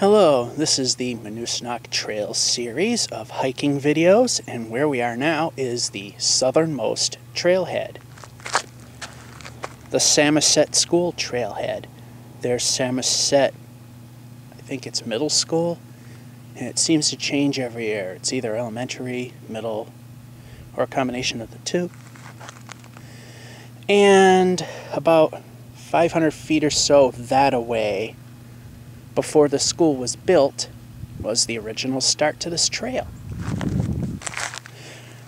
Hello, this is the Manooscnoc Trail series of hiking videos, and where we are now is the southernmost trailhead, the Samoset School trailhead. There's Samoset, I think it's middle school, and it seems to change every year. It's either elementary, middle, or a combination of the two. And about 500 feet or so that away, before the school was built, was the original start to this trail.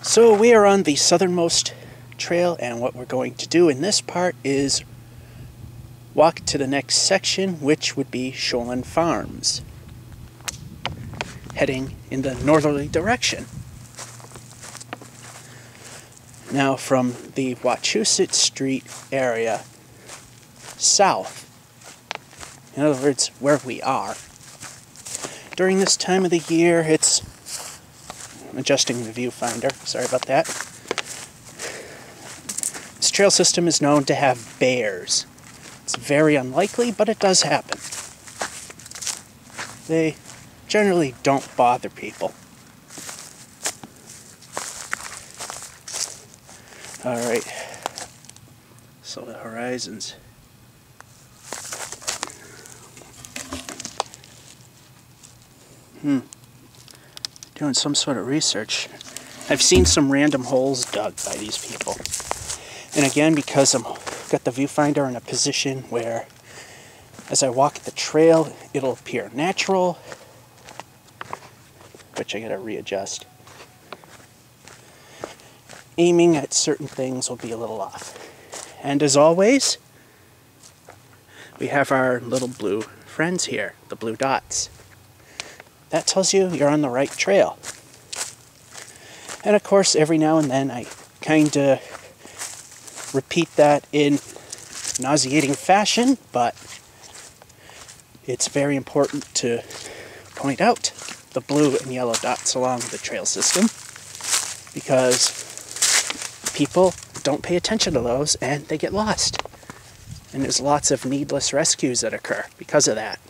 So we are on the southernmost trail, and what we're going to do in this part is walk to the next section, which would be Sholan Farms, heading in the northerly direction. Now from the Wachusett Street area south, in other words, where we are, during this time of the year, I'm adjusting the viewfinder, sorry about that. This trail system is known to have bears. It's very unlikely, but it does happen. They generally don't bother people. Alright, so the horizons. Doing some sort of research. I've seen some random holes dug by these people. And again, because I've got the viewfinder in a position where as I walk the trail, it'll appear natural, which I gotta readjust. Aiming at certain things will be a little off. And as always, we have our little blue friends here, the blue dots. That tells you you're on the right trail. And of course, every now and then I kind of repeat that in nauseating fashion, but it's very important to point out the blue and yellow dots along the trail system, because people don't pay attention to those and they get lost. And there's lots of needless rescues that occur because of that.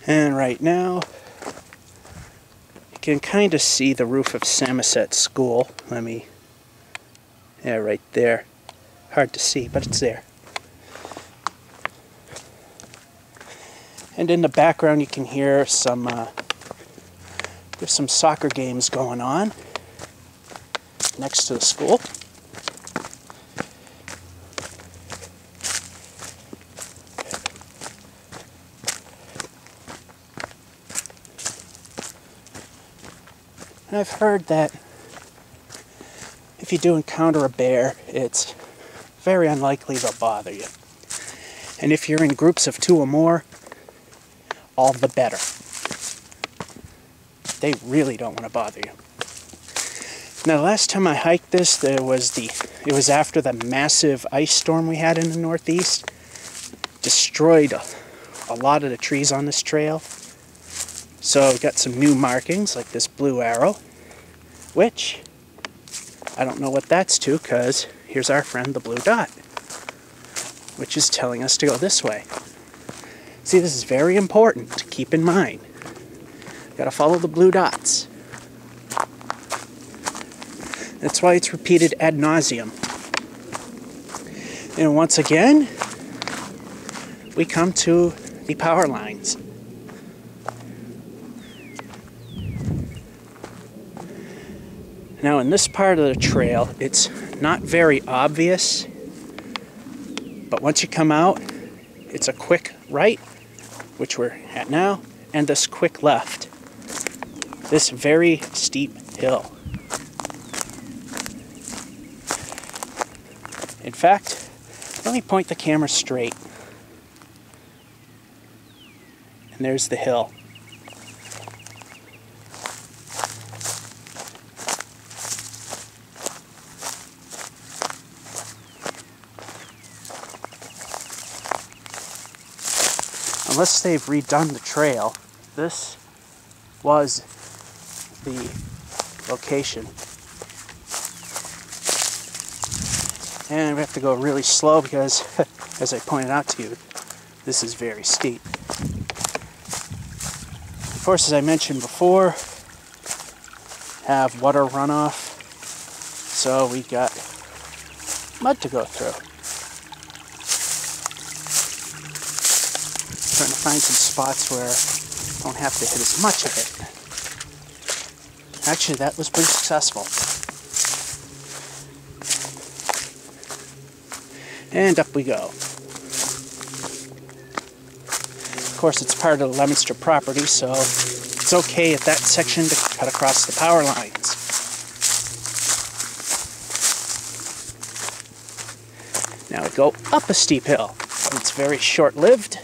And right now, you can kind of see the roof of Samoset School. Yeah, right there. Hard to see, but it's there. And in the background, you can hear there's some soccer games going on next to the school. And I've heard that if you do encounter a bear, it's very unlikely they'll bother you. And if you're in groups of 2 or more, all the better. They really don't want to bother you. Now, the last time I hiked this, it was after the massive ice storm we had in the Northeast. Destroyed a lot of the trees on this trail. So we got some new markings, like this blue arrow, which I don't know what that's to, because here's our friend the blue dot, which is telling us to go this way. See, this is very important to keep in mind. Got to follow the blue dots. That's why it's repeated ad nauseum. And once again, we come to the power lines. Now, in this part of the trail, it's not very obvious, but once you come out, it's a quick right, which we're at now, and this quick left. This very steep hill. In fact, let me point the camera straight. And there's the hill. Unless they've redone the trail, this was the location And we have to go really slow because, as I pointed out to you, this is very steep. Of course, as I mentioned before, have water runoff, so we got mud to go through. Trying to find some spots where I don't have to hit as much of it. Actually, that was pretty successful. And up we go. Of course, it's part of the Leominster property, so it's okay at that section to cut across the power lines. Now we go up a steep hill. It's very short-lived.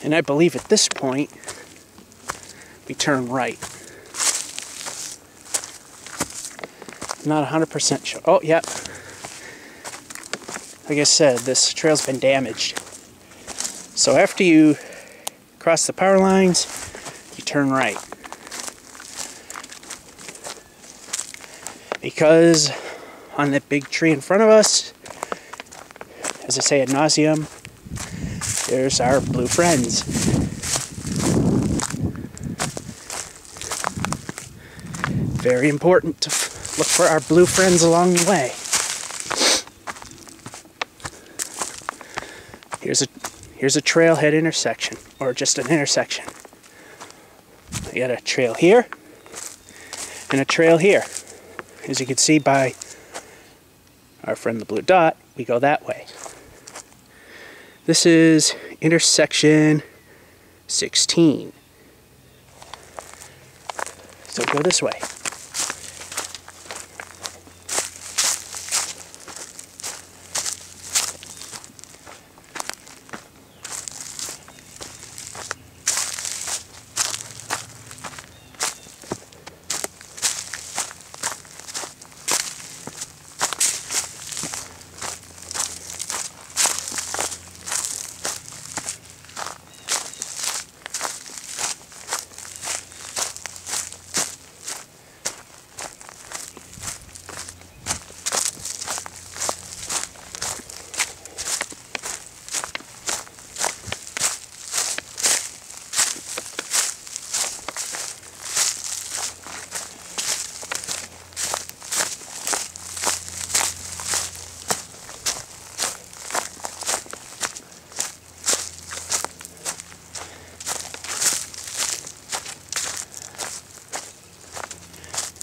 And I believe at this point, we turn right. Not 100% sure. Oh, yep. Like I said, this trail's been damaged. So after you cross the power lines, you turn right. Because on that big tree in front of us, as I say ad nauseum, there's our blue friends. Very important to look for our blue friends along the way. Here's a trailhead intersection, or just an intersection. We got a trail here and a trail here. As you can see by our friend the blue dot, we go that way. This is intersection 16. So go this way.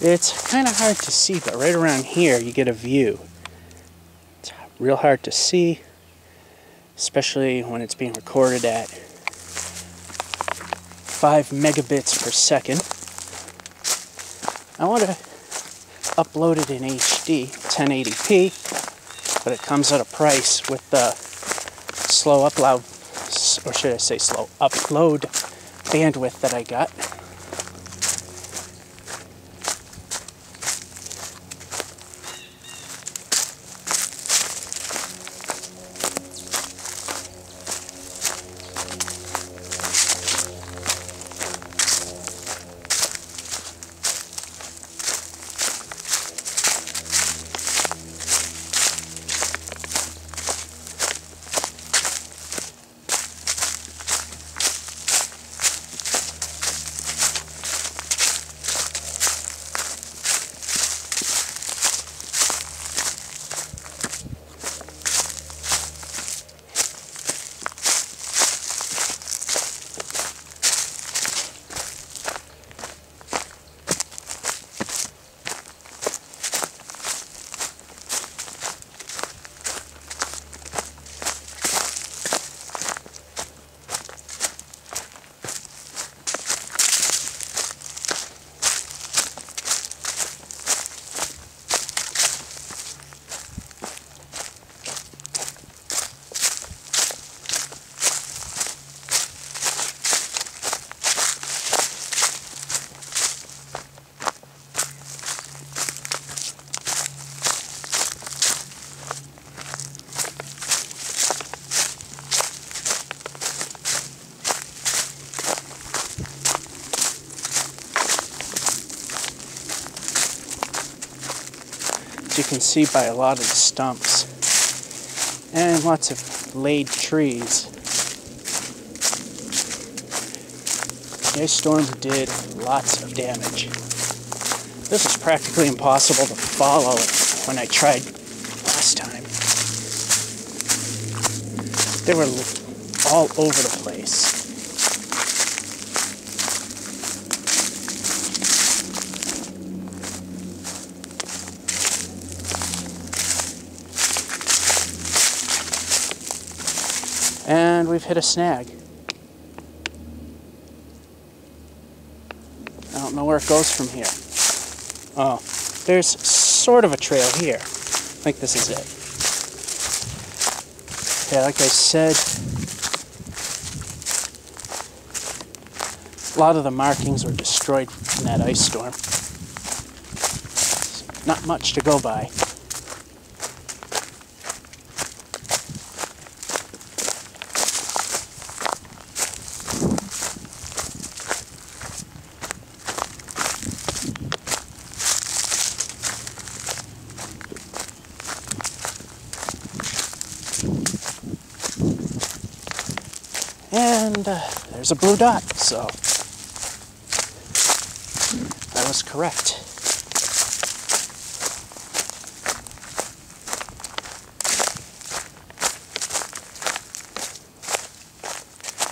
It's kind of hard to see, but right around here you get a view. It's real hard to see, especially when it's being recorded at 5 megabits per second. I want to upload it in HD, 1080p, but it comes at a price with the slow upload, or should I say slow upload bandwidth that I got. you can see by a lot of the stumps. And lots of laid trees. The ice storm did lots of damage. This was practically impossible to follow when I tried last time. They were all over the place. And we've hit a snag. I don't know where it goes from here. Oh, there's sort of a trail here. I think this is it. Yeah, like I said, a lot of the markings were destroyed in that ice storm. Not much to go by. And there's a blue dot, so I was correct.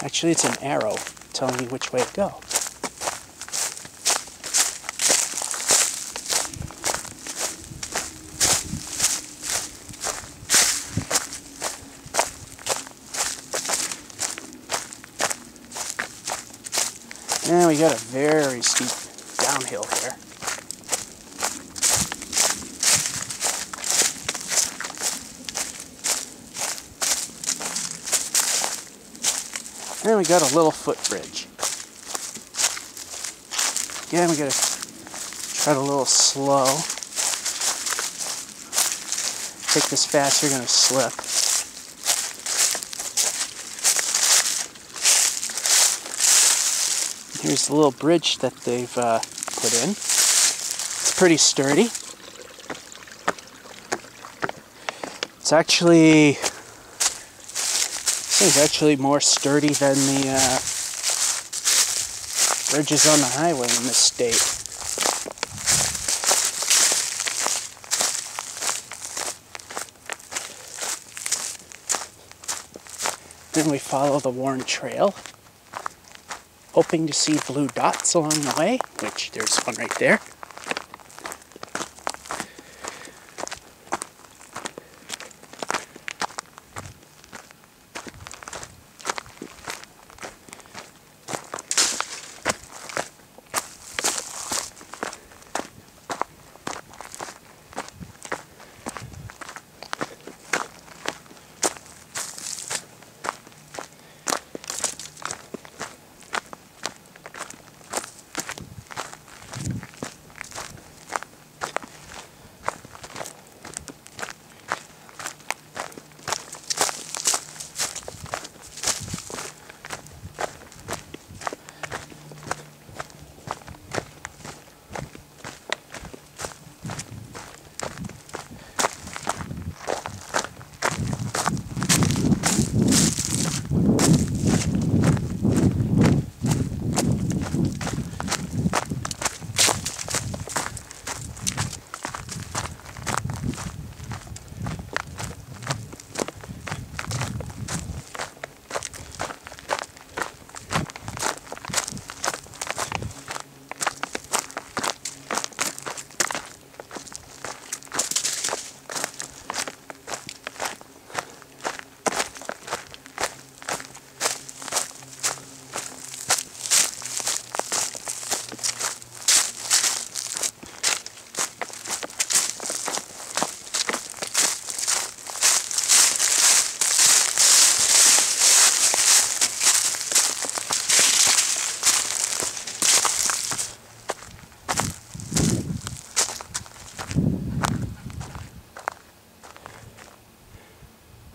Actually, it's an arrow telling me which way to go. And we got a very steep downhill here. And we got a little footbridge. Again, we gotta tread a little slow. Take this fast, you're gonna slip. Here's the little bridge that they've put in. It's pretty sturdy. It's actually, this is actually more sturdy than the bridges on the highway in this state. Then we follow the worn trail, hoping to see blue dots along the way, which there's one right there.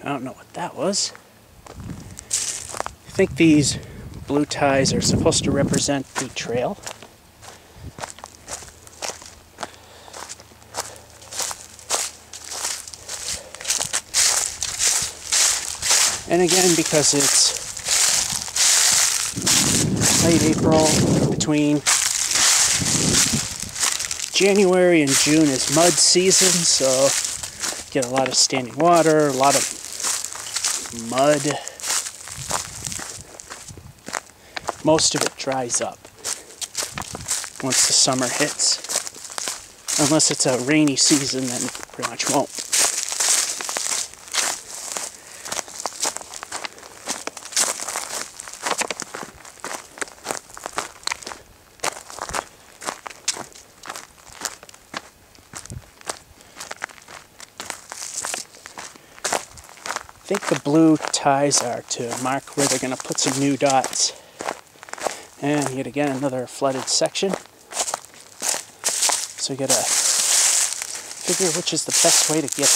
I don't know what that was. I think these blue ties are supposed to represent the trail. And again, because it's late April, between January and June is mud season, so get a lot of standing water, a lot of mud. Most of it dries up once the summer hits. Unless it's a rainy season, then it pretty much won't. I think the blue ties are to mark where they're going to put some new dots. And yet again, another flooded section. So you gotta figure which is the best way to get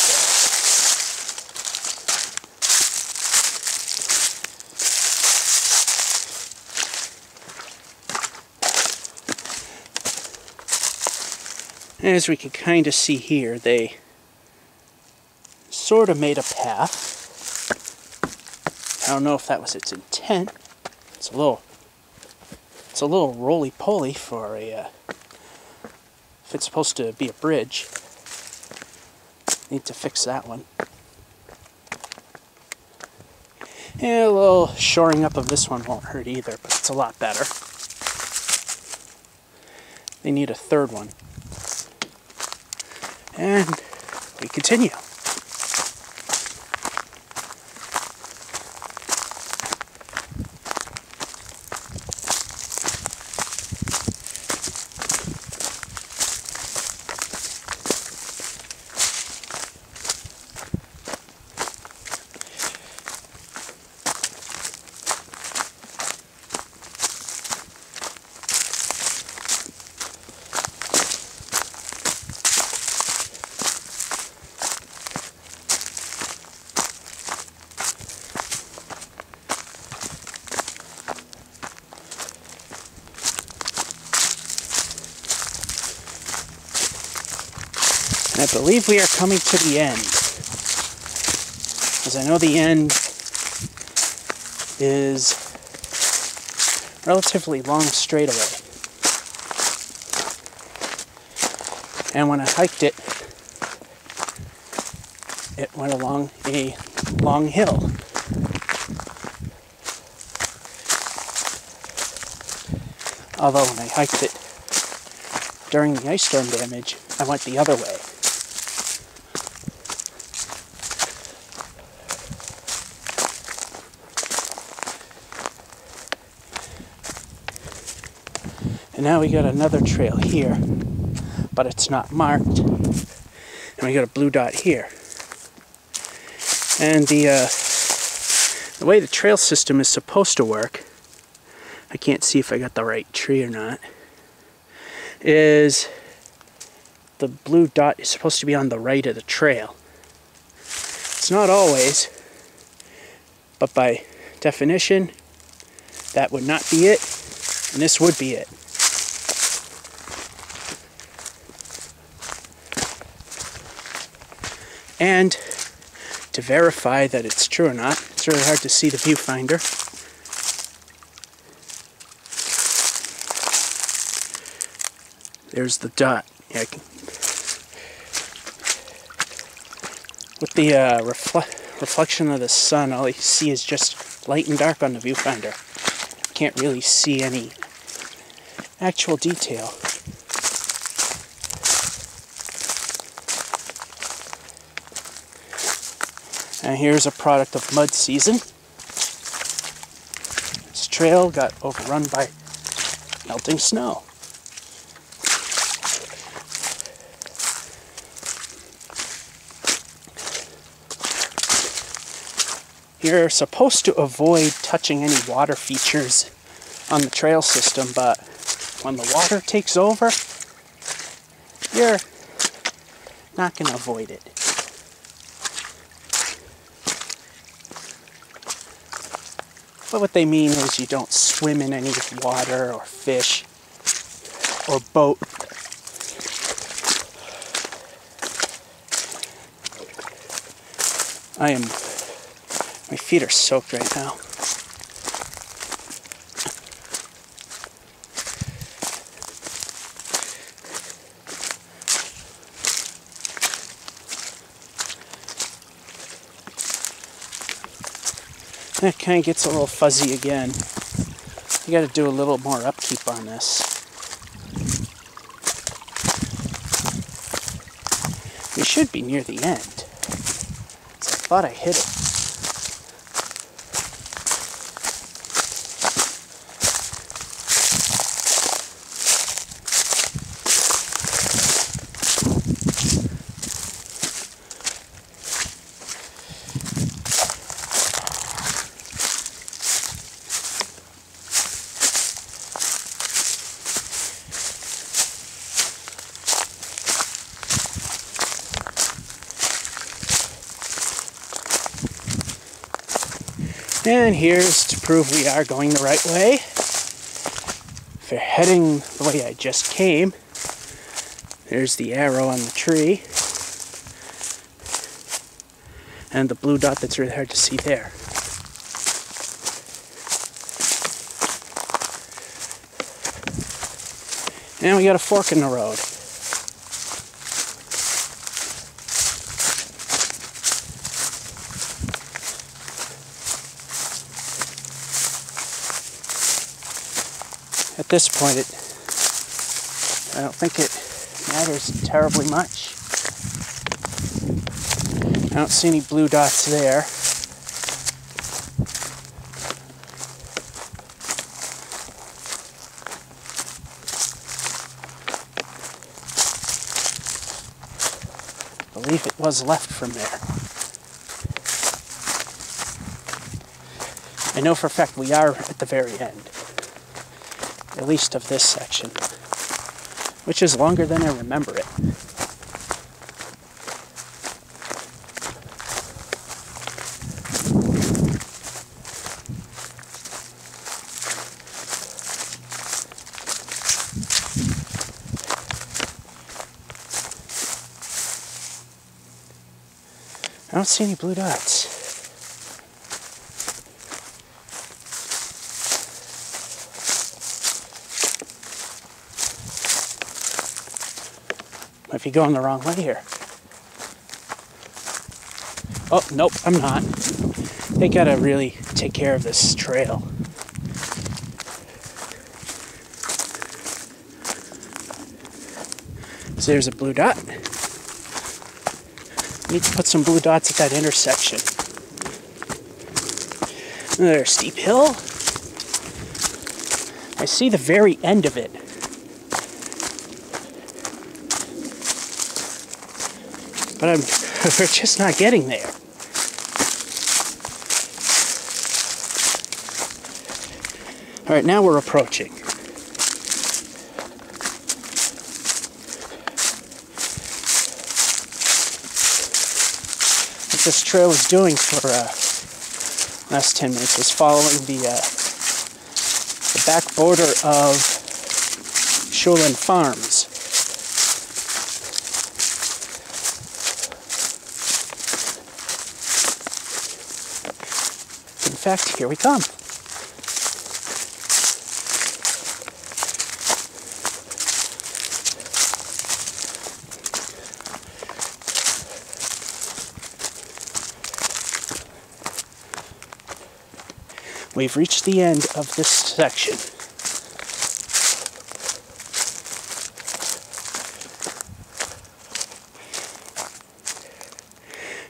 there. As we can kind of see here, they sort of made a path. I don't know if that was its intent. It's a little roly-poly for a, if it's supposed to be a bridge. Need to fix that one. And a little shoring up of this one won't hurt either, but it's a lot better. They need a third one. And we continue. I believe we are coming to the end. Because I know the end is relatively long straightaway. And when I hiked it, it went along a long hill. Although when I hiked it during the ice storm damage, I went the other way. And now we got another trail here, but it's not marked. And we got a blue dot here. And the way the trail system is supposed to work, I can't see if I got the right tree or not, is the blue dot is supposed to be on the right of the trail. It's not always, but by definition, that would not be it, and this would be it. And to verify that it's true or not, it's really hard to see the viewfinder. There's the dot. Yeah, with the reflection of the sun, all you see is just light and dark on the viewfinder. Can't really see any actual detail. And here's a product of mud season. This trail got overrun by melting snow. You're supposed to avoid touching any water features on the trail system, but when the water takes over, you're not going to avoid it. But what they mean is you don't swim in any water or fish or boat. I am My feet are soaked right now. That kind of gets a little fuzzy again. You got to do a little more upkeep on this. We should be near the end. So I thought I hit it. And here's to prove we are going the right way. If we're heading the way I just came, there's the arrow on the tree. And the blue dot that's really hard to see there. And we got a fork in the road. At this point, I don't think it matters terribly much. I don't see any blue dots there. I believe it was left from there. I know for a fact we are at the very end. At least of this section, which is longer than I remember it. I don't see any blue dots. Might be going the wrong way here. Oh, nope, I'm not. They gotta really take care of this trail. So there's a blue dot. Need to put some blue dots at that intersection. Another steep hill. I see the very end of it. But we're just not getting there. All right, now we're approaching. What this trail is doing for last 10 minutes was following the back border of Sholan Farms. In fact, here we come. We've reached the end of this section.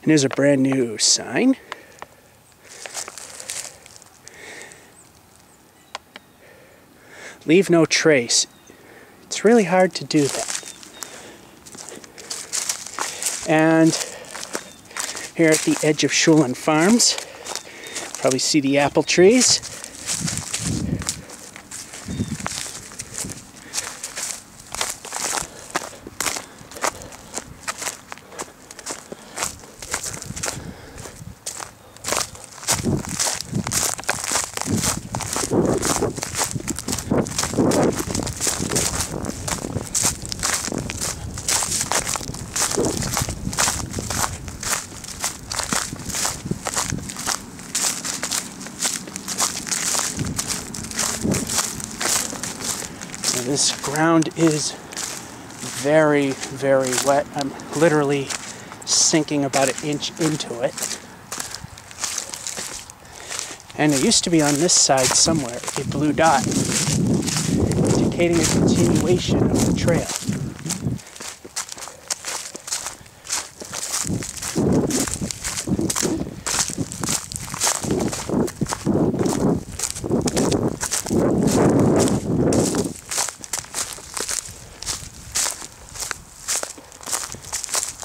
And there's a brand new sign. Leave no trace. It's really hard to do that. And here at the edge of Sholan Farms, probably see the apple trees. This ground is very, very wet. I'm literally sinking about an inch into it. And there used to be on this side somewhere a blue dot indicating a continuation of the trail.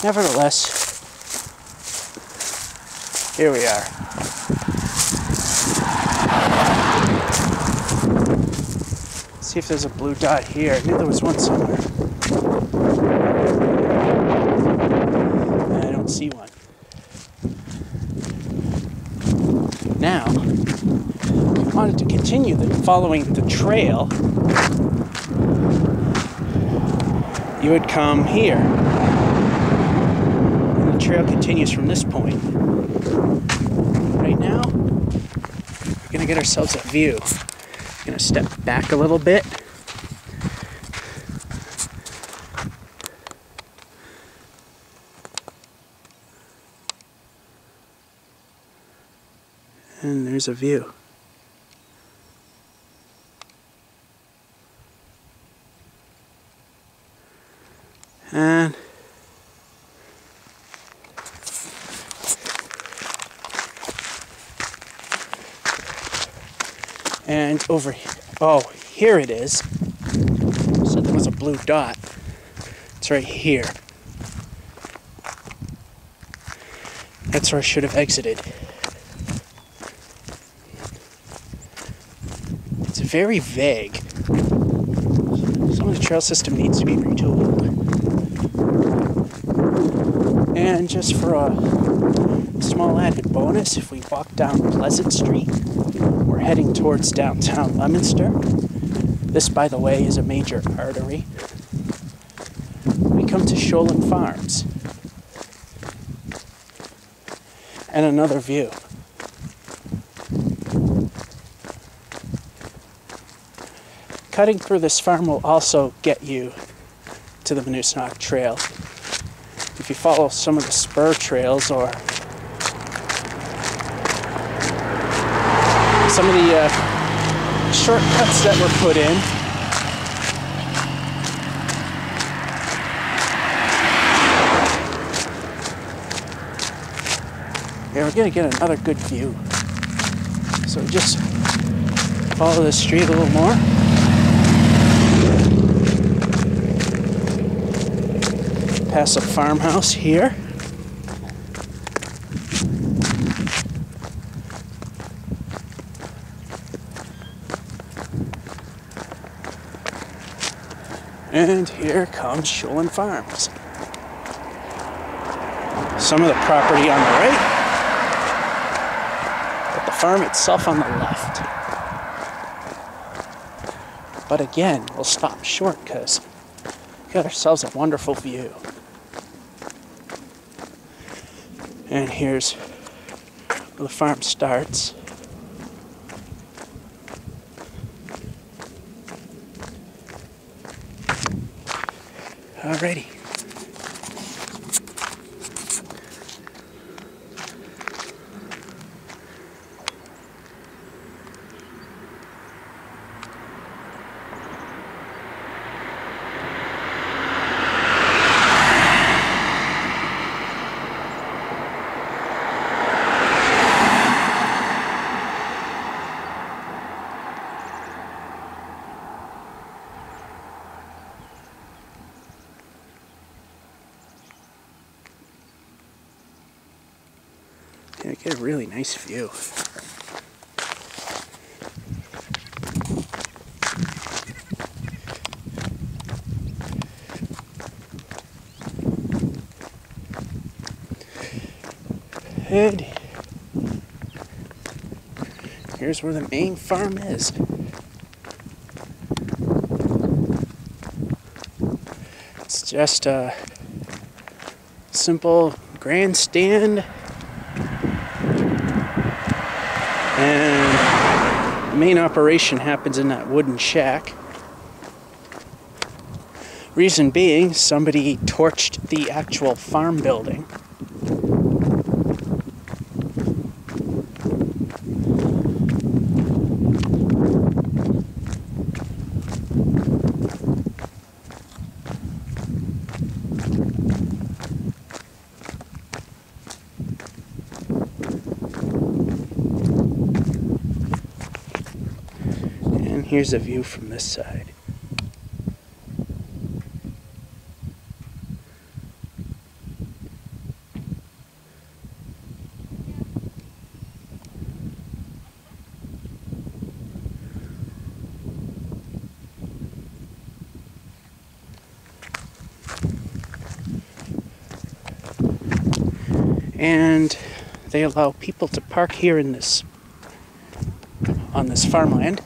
Nevertheless, here we are. Let's see if there's a blue dot here. I knew there was one somewhere. I don't see one. Now, if you wanted to continue following the trail, you would come here. And the trail continues from this point. Right now, we're going to get ourselves a view. I'm going to step back a little bit. And there's a view. And over here, oh, here it is. So there was a blue dot. It's right here. That's where I should have exited. It's very vague. Some of the trail system needs to be retooled. And just for a small added bonus, if we walk down Pleasant Street, we're heading towards downtown Leominster. This, by the way, is a major artery. We come to Sholan Farms. And another view. Cutting through this farm will also get you to the Manooscnoc Trail. If you follow some of the spur trails or some of the shortcuts that were put in, yeah, we're going to get another good view. So just follow the street a little more. Past a farmhouse here. And here comes Sholan Farms. Some of the property on the right, but the farm itself on the left. But again, we'll stop short because we got ourselves a wonderful view. And here's where the farm starts. Alrighty. Yeah, get a really nice view. And here's where the main farm is. It's just a simple grandstand. And the main operation happens in that wooden shack. Reason being, somebody torched the actual farm building. And here's a view from this side. And they allow people to park here in this, on this farmland.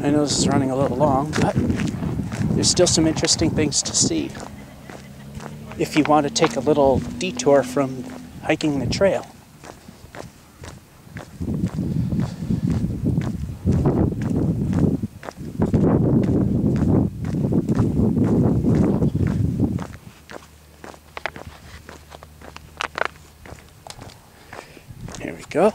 I know this is running a little long, but there's still some interesting things to see if you want to take a little detour from hiking the trail. There we go.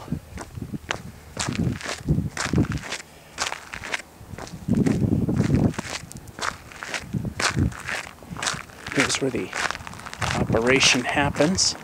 Here's where the operation happens.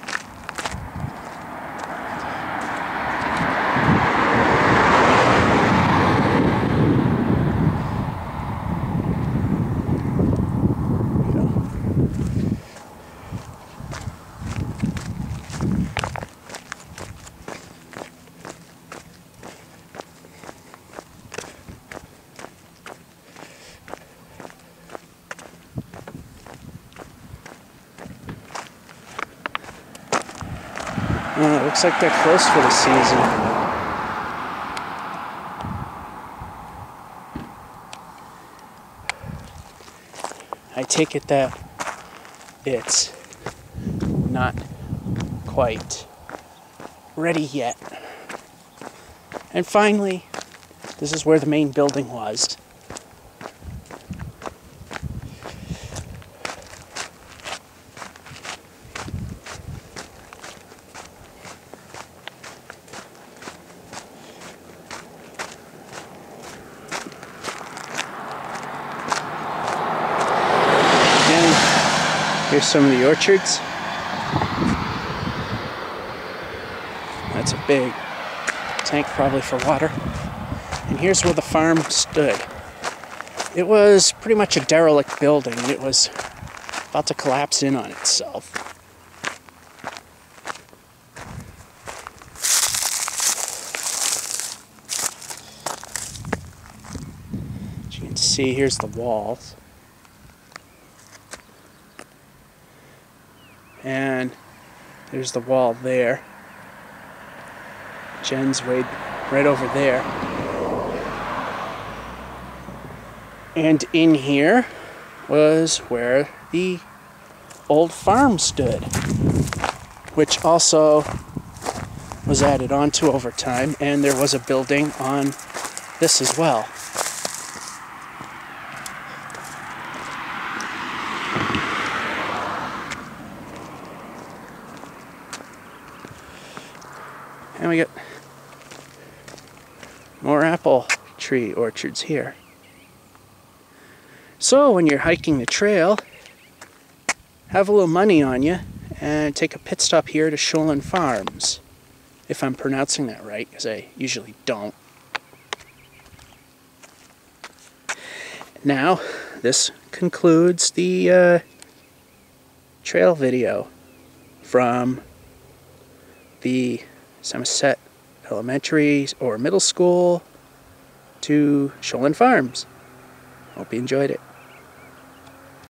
It looks like they're closed for the season. I take it that it's not quite ready yet. And finally, this is where the main building was. Here's some of the orchards. That's a big tank, probably for water. And here's where the farm stood. It was pretty much a derelict building, and it was about to collapse in on itself. As you can see, here's the walls. And there's the wall there. Jen's way right over there. And in here was where the old farm stood, which also was added onto over time, and there was a building on this as well. And we get more apple tree orchards here. So when you're hiking the trail, have a little money on you and take a pit stop here to Sholan Farms. If I'm pronouncing that right, because I usually don't. Now, this concludes the trail video from the Samoset Elementary or Middle School to Sholan Farms. Hope you enjoyed it.